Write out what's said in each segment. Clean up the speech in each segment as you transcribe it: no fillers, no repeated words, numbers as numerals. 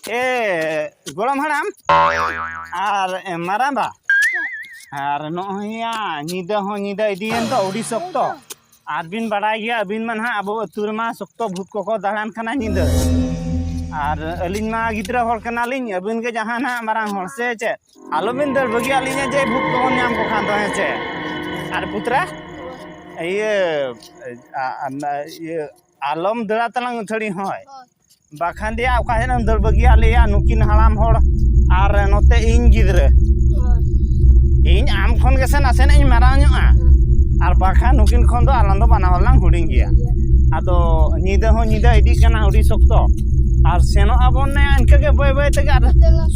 गोड़म हड़ाम और माराबा और नया निदा हो निदा इदियन तो उड़ी सकतो और बिन बड़ा गया अबिन मन हाँ अब तुरमा सकतो भूत को दाड़ान खाना निदा और अलिन मा गिद्रा होड़ कना लिन अबिन के जहां ना मारांग होड़ से चे आलो बिन दर बगी आलिन जे भूत को नाम को खान दो है चे और पुत्रा ये आलम दड़ा तलांग थड़ी होय बाखान दिया ओका दर बगी आलिया नुकिन हड़ाम होड़ और नोते इन गिद्रा इन आम खन के सन आसेन इन मारांगा और बाखान नुकिन खन दो आलंदो बना हलांग हुडिंग गया आदो निदा हो निदा इदी कना उडी सकतो और सेनो अबन ने इनके के बय बय तक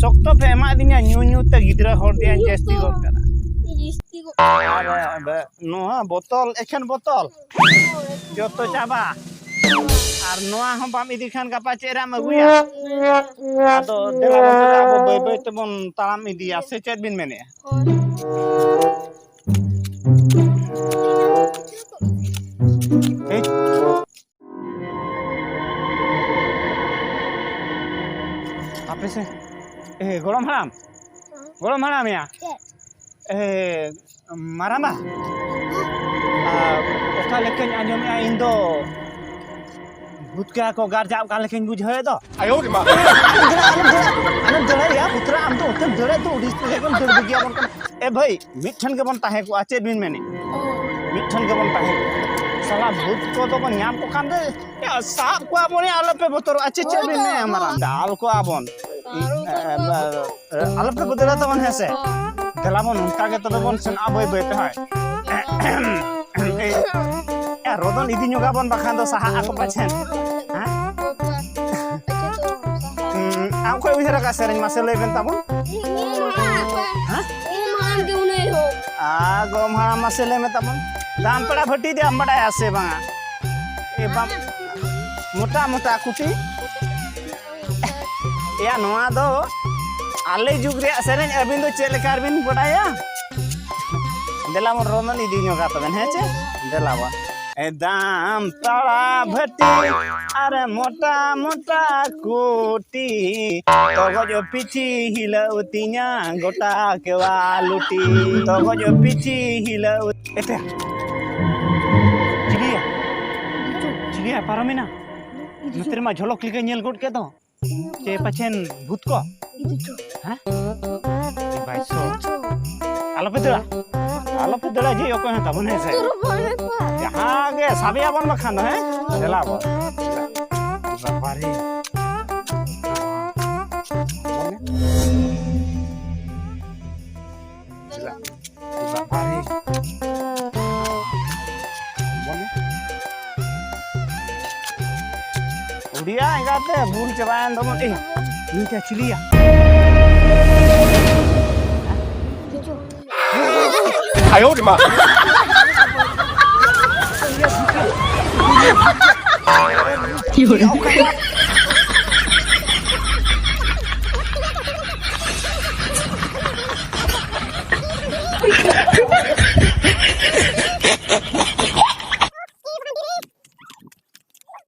सकतो पे एमा दिया न्यू न्यू ते गिद्रा होड़ दिया जेस्ती गोड कना और नोहा बोतल एखन बोतल जतो चाबा और नोआ हम बाम इदी खान का पाचेरा मगुया आदो देला बोतल अब बय बय तबन ताम इदिया से चेत बिन मेने apa sih? Golom haram ya? Maramba. Oka lekin anyom ya Indo. Butka ko garja oka lekin bujhe do. Ayo di ma. Anam dole ya putra am to utem dole to udis lekin dol bagi abon kan. Bhai, mithan ke bon tahe ko ache bin mene. Mithan ke bon tahe. Salah भूत को तो बन यहाँ को काम दे या shop को आपने आलप पे बतौर अच्छे चल भी नहीं हमारा दाल को आपन आलप पे बदला तो बन है से गलाबन उनका के तो बन सुन अब ये बेटे है या रोदन इदी न्योगा बन बखान तो सहा aku pachen aku कोई उधर का सेरेंज मासे लेवन ताबन गोम हारा मासे ले में ताबन दाम पड़ा भट्टी दे हम बड़ा ऐसे बांगा ये बम मोटा मोटा कुटी या नोआ दो आले जुग रे सेरेंज अबिन दो चेले कारबिन बड़ाया देला मन रोमन इदी न्योगा तबन है चे देला बा दाम पड़ा भट्टी अरे मोटा मोटा कुटी तो जो पीछी हिलौतिया गोटा के वालुटी तो जो पीछी हिलौतिया चिड़िया पारमेना नतर मा झलक लिके नेल गोट के दो चे पछेन भूत को हां बाइसो आलो पे दड़ा जे ओको है तबन है से जहां के साबिया बन मखान है चला बो बापारे चला बापारे उड़िया इंगाते भूल चबायन दमन ए नीचे चिलिया आयो रे मां क्यों